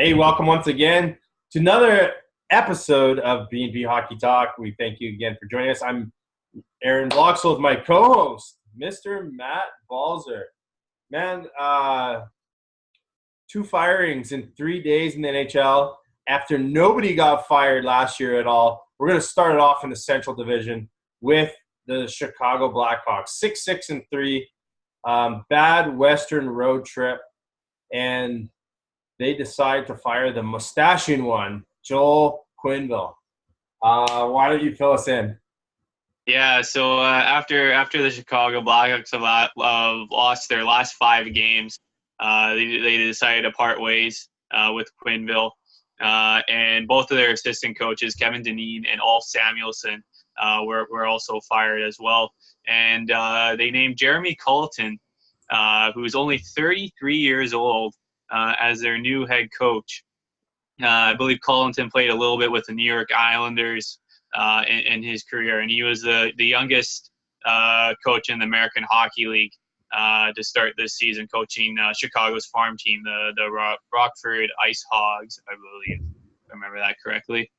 Hey, welcome once again to another episode of B&B Hockey Talk. We thank you again for joining us. I'm Aaron Bloxel with my co-host, Mr. Matt Balzer. Man, two firings in 3 days in the NHL after nobody got fired last year at all. We're going to start it off in the Central Division with the Chicago Blackhawks, 6-6-3, bad Western road trip, and they decide to fire the mustachioed one, Joel Quenneville. Why don't you fill us in? Yeah, so after the Chicago Blackhawks have lost their last 5 games, they decided to part ways with Quenneville. And both of their assistant coaches, Kevin Dineen and Ulf Samuelsson, were also fired as well. And they named Jeremy Colleton, who's only 33 years old, as their new head coach. I believe Colleton played a little bit with the New York Islanders in his career, and he was the youngest coach in the American Hockey League to start this season, coaching Chicago's farm team, the Rockford Ice Hogs, I believe, if I remember that correctly.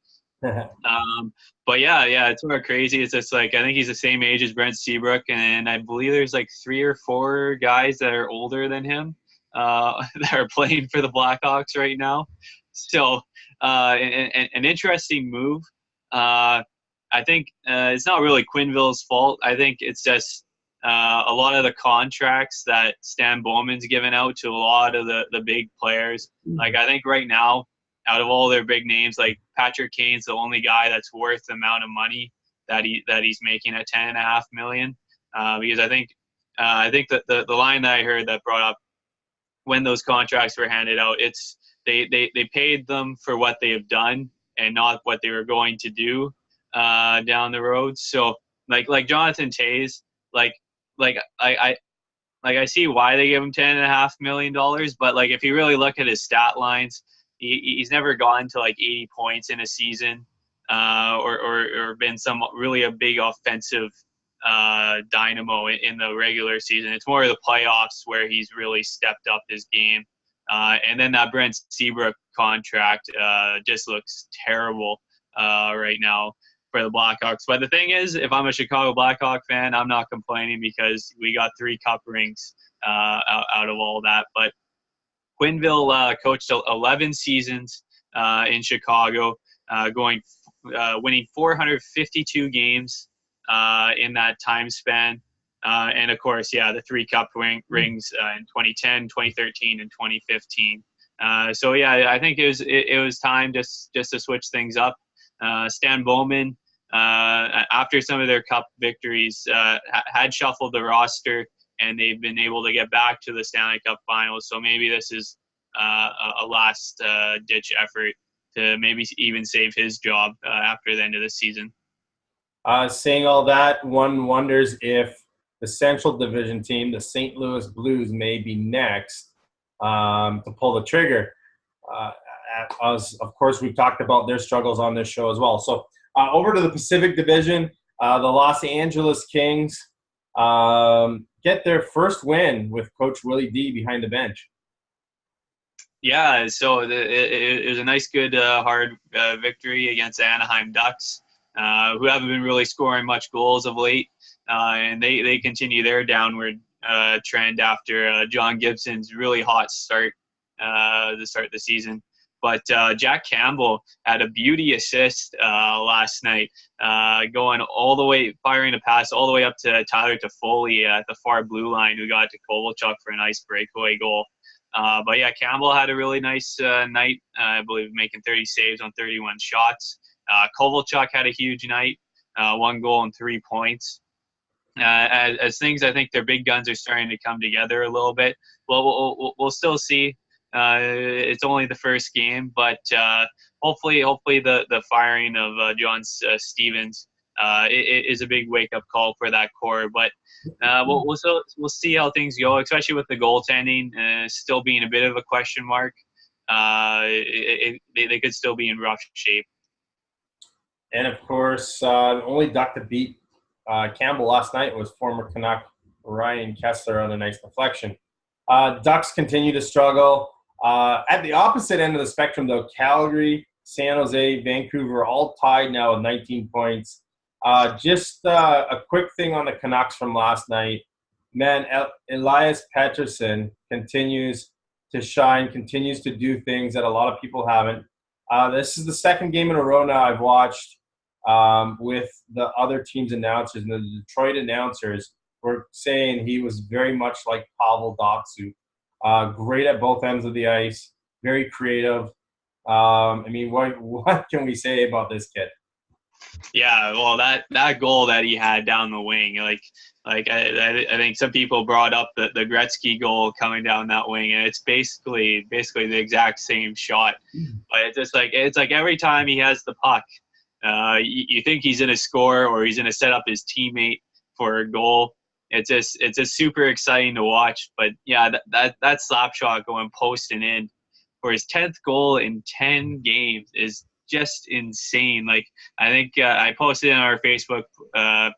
But yeah, it's sort of crazy. It's just like, I think he's the same age as Brent Seabrook, and I believe there's like 3 or 4 guys that are older than him that are playing for the Blackhawks right now. So an interesting move. I think it's not really Quenneville's fault. I think it's just a lot of the contracts that Stan Bowman's given out to a lot of the big players. Like, I think right now, out of all their big names, like Patrick Kane's the only guy that's worth the amount of money that he's making at $10.5 million. Because I think that the line that I heard that brought up when those contracts were handed out, it's they paid them for what they have done and not what they were going to do down the road. So like Jonathan Toews, I see why they give him $10.5 million, but like, if you really look at his stat lines, he's never gone to like 80 points in a season, or been really a big offensive dynamo in the regular season. It's more of the playoffs where he's really stepped up his game. And then that Brent Seabrook contract just looks terrible right now for the Blackhawks. But the thing is, if I'm a Chicago Blackhawk fan, I'm not complaining because we got 3 cup rings out of all that. But Quenneville coached 11 seasons in Chicago, winning 452 games in that time span. And of course, the 3 cup rings in 2010, 2013, and 2015. So yeah, I think it was time just to switch things up. Stan Bowman, after some of their cup victories, had shuffled the roster, and they've been able to get back to the Stanley Cup Finals. So maybe this is a last ditch effort to maybe even save his job after the end of the season. Saying all that, one wonders if the Central Division team, the St. Louis Blues, may be next to pull the trigger. As of course, we've talked about their struggles on this show as well. So over to the Pacific Division, the Los Angeles Kings get their first win with Coach Willie D behind the bench. Yeah, so it was a nice, good, hard victory against the Anaheim Ducks, who haven't been really scoring much goals of late. And they continue their downward trend after John Gibson's really hot start to start the season. But Jack Campbell had a beauty assist last night, going all the way, firing a pass all the way up to Tyler Toffoli at the far blue line, who got to Kovalchuk for a nice breakaway goal. But yeah, Campbell had a really nice night, I believe, making 30 saves on 31 shots. Kovalchuk had a huge night, 1 goal and 3 points. As things, I think their big guns are starting to come together a little bit. Well, we'll still see. It's only the first game, but hopefully the firing of John Stevens is a big wake-up call for that core. But we'll see how things go, especially with the goaltending still being a bit of a question mark. They could still be in rough shape. And of course, the only duck to beat Campbell last night was former Canuck Ryan Kessler on a nice deflection. Ducks continue to struggle. At the opposite end of the spectrum, though, Calgary, San Jose, Vancouver, all tied now with 19 points. Just a quick thing on the Canucks from last night. Man, Elias Pettersson continues to shine, continues to do things that a lot of people haven't. This is the second game in a row now I've watched with the other team's announcers, and the Detroit announcers were saying he was very much like Pavel Datsyuk. Great at both ends of the ice, very creative. I mean, what can we say about this kid? Yeah, well, that goal that he had down the wing, I think some people brought up the Gretzky goal coming down that wing, and it's basically the exact same shot. But it's like every time he has the puck, you think he's going to score or he's going to set up his teammate for a goal. It's just super exciting to watch. But yeah, that slap shot going post and in for his 10th goal in 10 games is just insane. Like, I think I posted in our Facebook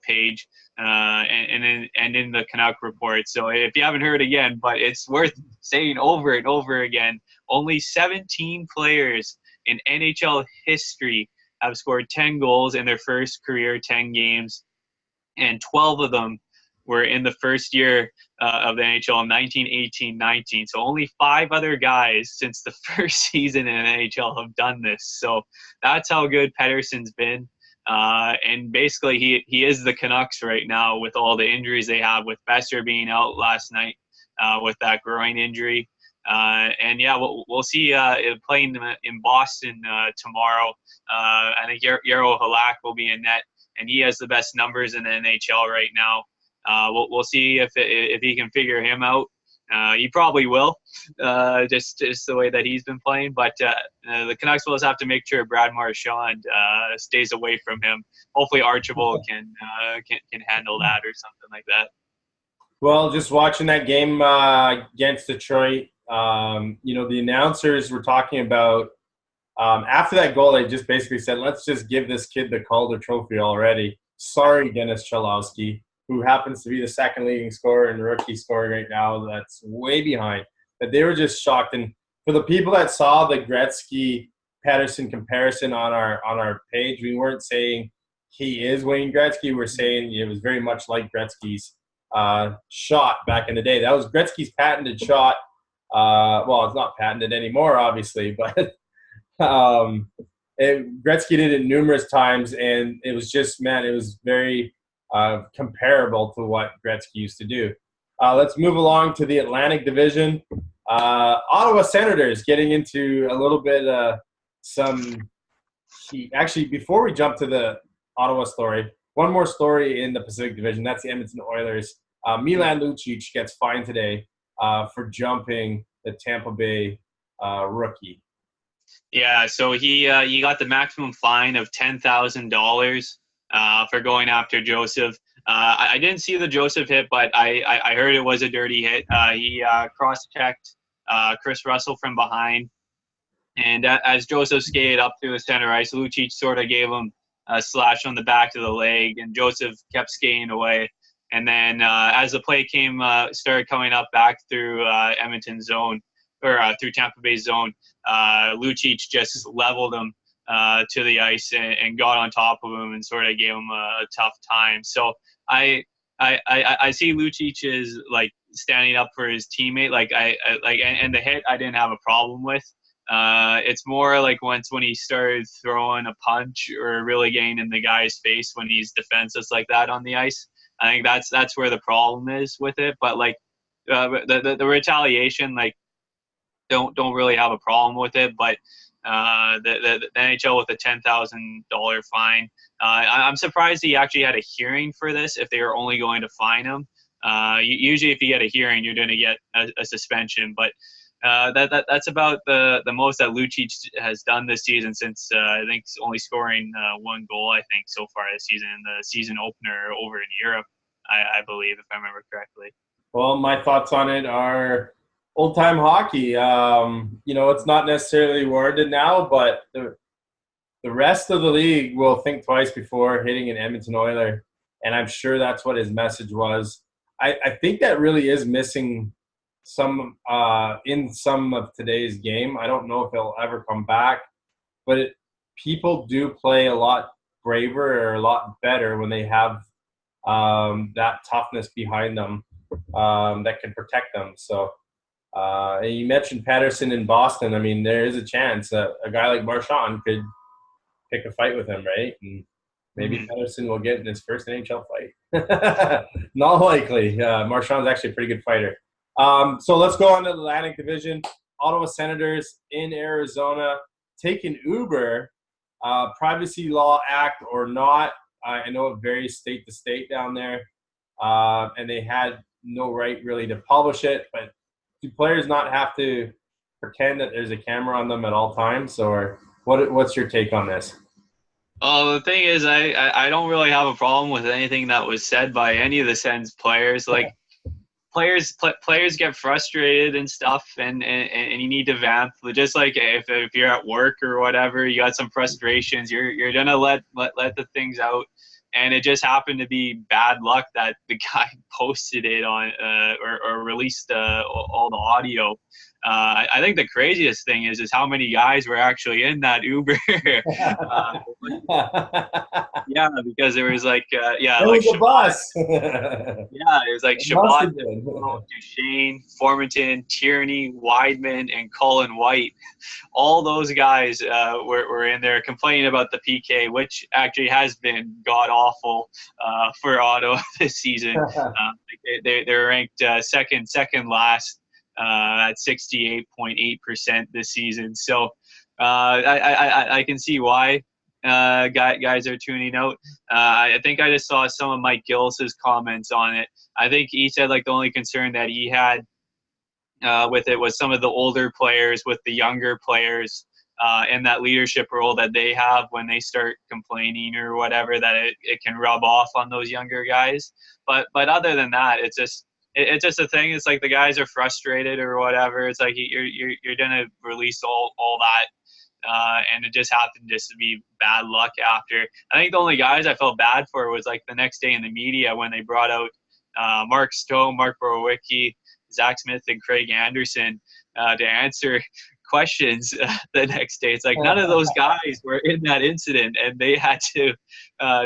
page and in the Canuck report. So if you haven't heard again, but it's worth saying over and over again, only 17 players in NHL history have scored 10 goals in their first career 10 games, and 12 of them were in the first year of the NHL, 1918-19. So only 5 other guys since the first season in NHL have done this. So that's how good Pettersson's been. And basically, he is the Canucks right now with all the injuries they have, with Besser being out last night with that groin injury. And yeah, we'll see playing in Boston tomorrow. I think Jaro Halak will be in net, and he has the best numbers in the NHL right now. We'll see if he can figure him out. He probably will, just the way that he's been playing. But the Canucks will just have to make sure Brad Marchand stays away from him. Hopefully Archibald can handle that or something like that. Well, just watching that game against Detroit, the announcers were talking about after that goal, they just basically said, let's just give this kid the Calder Trophy already. Sorry, Dennis Cholowski, who happens to be the second leading scorer in rookie scoring right now. That's way behind. But they were just shocked. And for the people that saw the Gretzky-Pettersson comparison on our page, we weren't saying he is Wayne Gretzky. We're saying it was very much like Gretzky's shot back in the day. That was Gretzky's patented shot. Well, it's not patented anymore, obviously, but Gretzky did it numerous times, and it was just, man, it was very comparable to what Gretzky used to do. Let's move along to the Atlantic Division. Ottawa Senators getting into a little bit some heat. Actually, before we jump to the Ottawa story, one more story in the Pacific Division. That's the Edmonton Oilers. Milan Lucic gets fined today for jumping the Tampa Bay rookie. Yeah, so he got the maximum fine of $10,000 for going after Joseph. I didn't see the Joseph hit, but I heard it was a dirty hit. He cross-checked Chris Russell from behind, and as Joseph skated up through the center ice, Lucic sort of gave him a slash on the back of the leg, and Joseph kept skating away. And then as the play started coming up back through Edmonton zone, or through Tampa Bay zone, Lucic just leveled him to the ice and got on top of him and sort of gave him a tough time. So I see Lucic as like standing up for his teammate, and the hit I didn't have a problem with. It's more like when he started throwing a punch or really getting in the guy's face when he's defenseless like that on the ice. I think that's where the problem is with it. But like the retaliation, like don't really have a problem with it. But the NHL with a $10,000 fine. I'm surprised he actually had a hearing for this if they were only going to fine him. Usually if you get a hearing, you're going to get a suspension. But that's about the most that Lucic has done this season since I think only scoring 1 goal, I think, so far this season, in the season opener over in Europe, I believe, if I remember correctly. Well, my thoughts on it are old-time hockey. It's not necessarily warranted now, but the rest of the league will think twice before hitting an Edmonton Oiler, and I'm sure that's what his message was. I think that really is missing in some of today's game. I don't know if he'll ever come back, but people do play a lot braver or a lot better when they have that toughness behind them that can protect them. So and you mentioned Patterson in Boston. I mean, there is a chance that a guy like Marchand could pick a fight with him, right? And maybe Patterson will get in his first NHL fight. Not likely. Marchand's actually a pretty good fighter. So let's go on to the Atlantic Division. Ottawa Senators in Arizona take an Uber. Privacy Law Act or not, I know it varies state to state down there, and they had no right really to publish it. But do players not have to pretend that there's a camera on them at all times, or what's your take on this? Oh, the thing is, I don't really have a problem with anything that was said by any of the Sens players. Like, players get frustrated and stuff, and you need to vamp. Just like if you're at work or whatever, you got some frustrations, you're gonna let the things out. And it just happened to be bad luck that the guy posted it on or released all the audio. I think the craziest thing is how many guys were actually in that Uber. Yeah, because there was like it was a bus. Yeah, it was like Shabbat, Duchesne, Formanton, Tierney, Weidman, and Colin White. All those guys were in there complaining about the PK, which actually has been god awful for Ottawa this season. They're ranked second last at 68.8% this season. So I can see why guys are tuning out. I think I just saw some of Mike Gillis's comments on it. I think he said like the only concern that he had with it was some of the older players with the younger players in that leadership role that they have when they start complaining or whatever, that it can rub off on those younger guys. But other than that, it's just a thing. It's like the guys are frustrated or whatever. It's like you're gonna release all that. And it just happened just to be bad luck after. I think the only guys I felt bad for was like the next day in the media when they brought out Mark Stone, Mark Borowicki, Zach Smith, and Craig Anderson to answer questions the next day. It's like none of those guys were in that incident, and they had to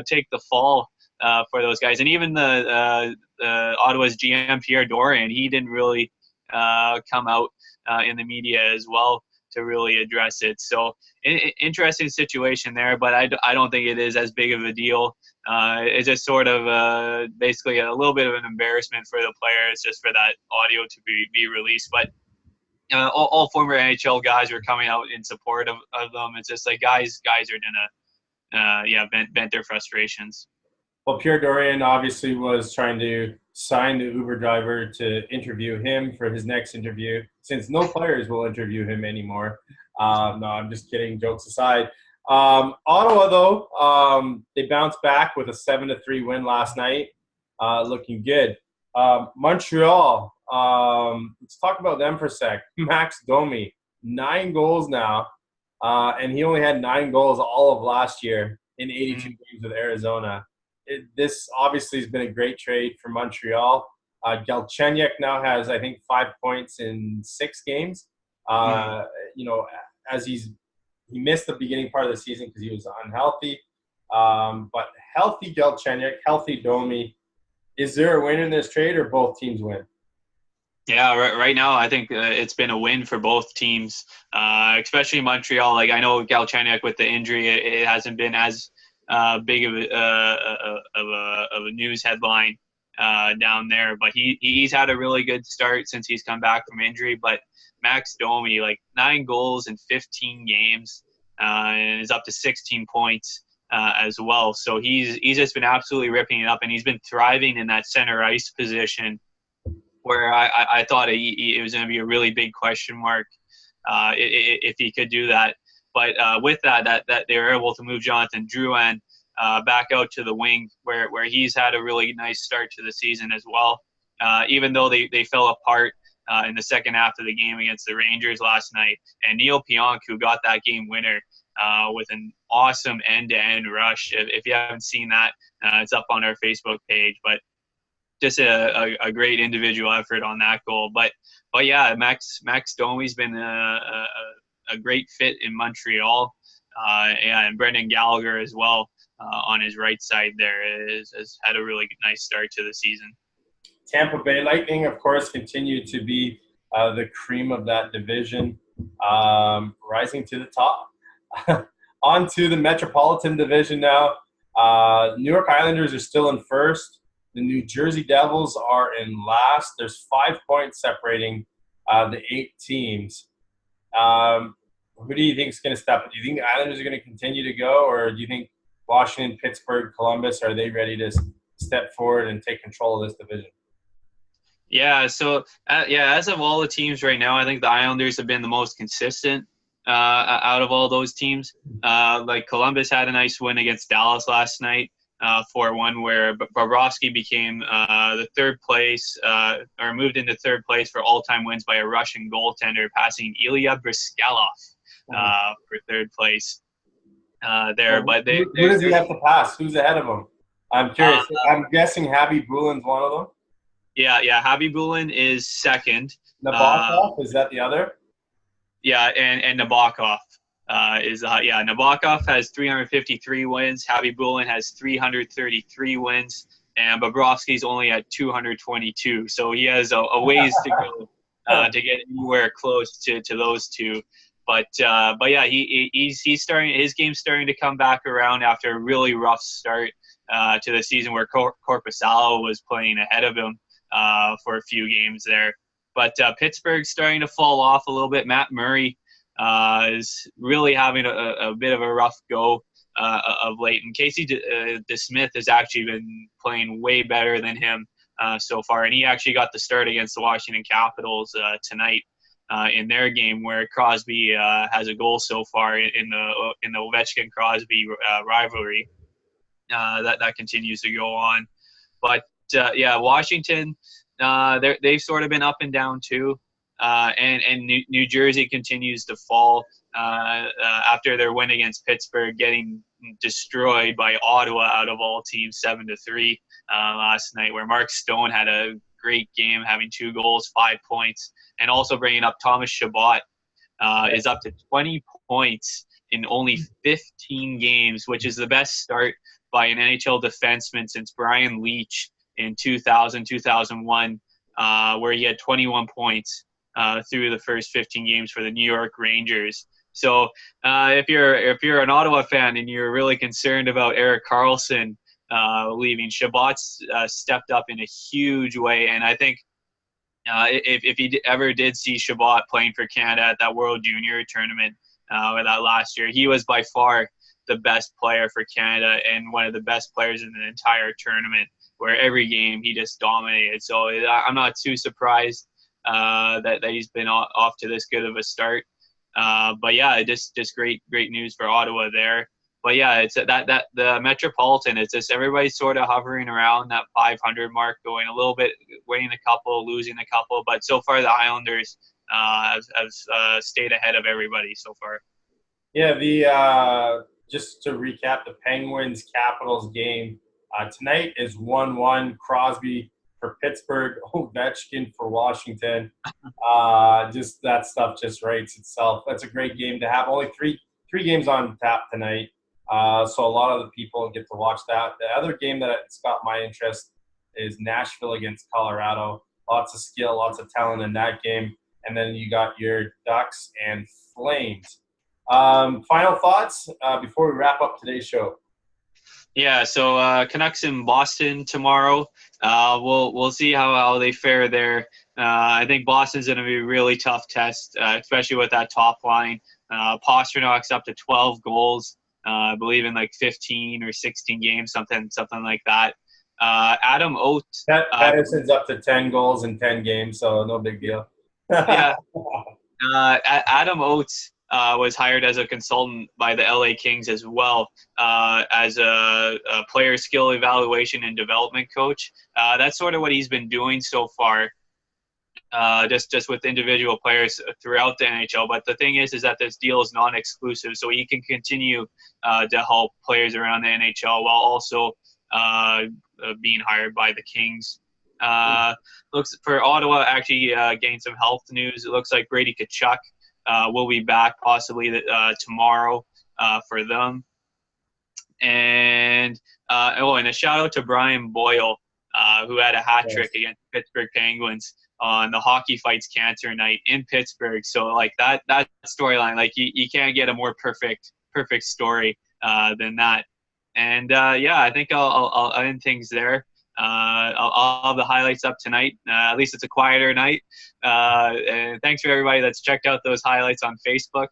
take the fall for those guys. And even the Ottawa's GM, Pierre Dorian, he didn't really come out in the media as well to really address it. So interesting situation there, but I don't think it is as big of a deal. It's just sort of basically a little bit of an embarrassment for the players just for that audio to be released. But all former NHL guys were coming out in support of them. It's just like guys are gonna vent their frustrations. Well, Pierre Dorian obviously was trying to sign the Uber driver to interview him for his next interview, since no players will interview him anymore. No, I'm just kidding. Jokes aside. Ottawa, though, they bounced back with a 7-3 win last night, looking good. Montreal, let's talk about them for a sec. Max Domi, 9 goals now, and he only had 9 goals all of last year in 82 games with Arizona. This obviously has been a great trade for Montreal. Galchenyuk now has, I think, 5 points in 6 games. As he missed the beginning part of the season because he was unhealthy. But healthy Galchenyuk, healthy Domi. Is there a win in this trade, or both teams win? Yeah, right now I think it's been a win for both teams, especially Montreal. Like, I know Galchenyuk with the injury, it hasn't been as big of a news headline down there, but he's had a really good start since he's come back from injury. But Max Domi, like 9 goals in 15 games, and is up to 16 points as well. So he's just been absolutely ripping it up, and he's been thriving in that center ice position, where I thought it was going to be a really big question mark if he could do that. But with that they were able to move Jonathan Drouin back out to the wing, where he's had a really nice start to the season as well. Even though they fell apart in the second half of the game against the Rangers last night. And Neil Pionk, who got that game winner with an awesome end-to-end rush. If you haven't seen that, it's up on our Facebook page. But just a great individual effort on that goal. But yeah, Max Domi's been a great fit in Montreal. And Brendan Gallagher as well on his right side there has had a really nice start to the season. Tampa Bay Lightning, of course, continue to be the cream of that division, rising to the top. On to the Metropolitan Division now. New York Islanders are still in first. The New Jersey Devils are in last. There's 5 points separating the 8 teams. Who do you think is going to step up? Do you think the Islanders are going to continue to go, or do you think Washington, Pittsburgh, Columbus, are they ready to step forward and take control of this division? Yeah, so as of all the teams right now, I think the Islanders have been the most consistent out of all those teams. Like Columbus had a nice win against Dallas last night, 4-1, where Bobrovsky became the third place, or moved into third place for all-time wins by a Russian goaltender, passing Ilya Bryzgalov for third place there. But who does he have to pass? Who's ahead of him? I'm curious. I'm guessing Happy Boulin's one of them. Yeah. Happy Bulin is second. Nabokov, is that the other? Yeah, and Nabokov is Nabokov has 353 wins. Happy Bulin has 333 wins, and Bobrovsky's only at 222. So he has a ways to go to get anywhere close to those two. But yeah, he's starting, his game's starting to come back around after a really rough start to the season where Korpisalo was playing ahead of him for a few games there. But Pittsburgh's starting to fall off a little bit. Matt Murray is really having a bit of a rough go of late. And Casey DeSmith has actually been playing way better than him so far. And he actually got the start against the Washington Capitals tonight in their game, where Crosby has a goal so far in the Ovechkin-Crosby rivalry. That continues to go on. But, Washington – they've sort of been up and down too, and New Jersey continues to fall after their win against Pittsburgh, getting destroyed by Ottawa out of all teams, 7-3 last night, where Mark Stone had a great game, having 2 goals, 5 points, and also bringing up Thomas Chabot is up to 20 points in only 15 games, which is the best start by an NHL defenseman since Brian Leetch in 2000-2001, where he had 21 points through the first 15 games for the New York Rangers. So if you're an Ottawa fan and you're really concerned about Erik Karlsson leaving, Chabot's stepped up in a huge way. And I think if he ever did see Chabot playing for Canada at that World Junior Tournament that last year, he was by far the best player for Canada and one of the best players in the entire tournament, where every game he just dominated. So I'm not too surprised that he's been off to this good of a start. But yeah, just great news for Ottawa there. But yeah, it's that the Metropolitan, it's just everybody's sort of hovering around that 500 mark, going a little bit, winning a couple, losing a couple. But so far the Islanders have stayed ahead of everybody so far. Yeah, just to recap, the Penguins-Capitals game tonight is 1-1. Crosby for Pittsburgh, Ovechkin for Washington. Just that stuff just writes itself. That's a great game to have. Only three games on tap tonight, so a lot of the people get to watch that. The other game that's got my interest is Nashville against Colorado. Lots of skill, lots of talent in that game. And then you got your Ducks and Flames. Final thoughts before we wrap up today's show. Yeah, so Canucks in Boston tomorrow. We'll see how they fare there. I think Boston's going to be a really tough test, especially with that top line. Pasternak's up to 12 goals, I believe in like 15 or 16 games, something like that. Adam Oates. Patterson's up to 10 goals in 10 games, so no big deal. Yeah. Adam Oates was hired as a consultant by the LA Kings as well, as a player skill evaluation and development coach. That's sort of what he's been doing so far, just with individual players throughout the NHL. But the thing is that this deal is non-exclusive, so he can continue to help players around the NHL while also being hired by the Kings. Looks for Ottawa actually gained some health news. It looks like Brady Tkachuk will be back possibly tomorrow for them. And and a shout out to Brian Boyle, who had a hat trick against Pittsburgh Penguins on the Hockey Fights Cancer night in Pittsburgh. So like that storyline, like you can't get a more perfect story than that. And I think I'll end things there. I'll have the highlights up tonight. At least it's a quieter night. And thanks for everybody that's checked out those highlights on Facebook.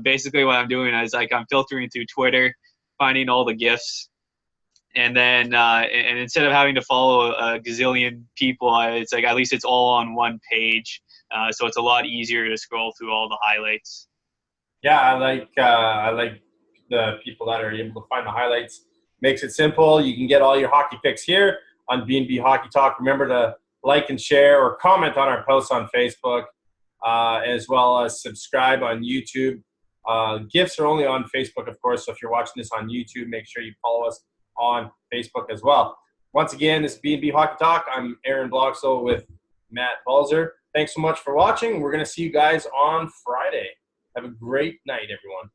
Basically, what I'm doing is like I'm filtering through Twitter, finding all the GIFs, and then and instead of having to follow a gazillion people, it's like at least it's all on one page, so it's a lot easier to scroll through all the highlights. Yeah, I like the people that are able to find the highlights. Makes it simple. You can get all your hockey picks here on B&B Hockey Talk. Remember to like and share or comment on our posts on Facebook, as well as subscribe on YouTube. GIFs are only on Facebook, of course, so if you're watching this on YouTube, make sure you follow us on Facebook as well. Once again, this is B&B Hockey Talk. I'm Aaron Bloxel with Matt Balzer. Thanks so much for watching. We're going to see you guys on Friday. Have a great night, everyone.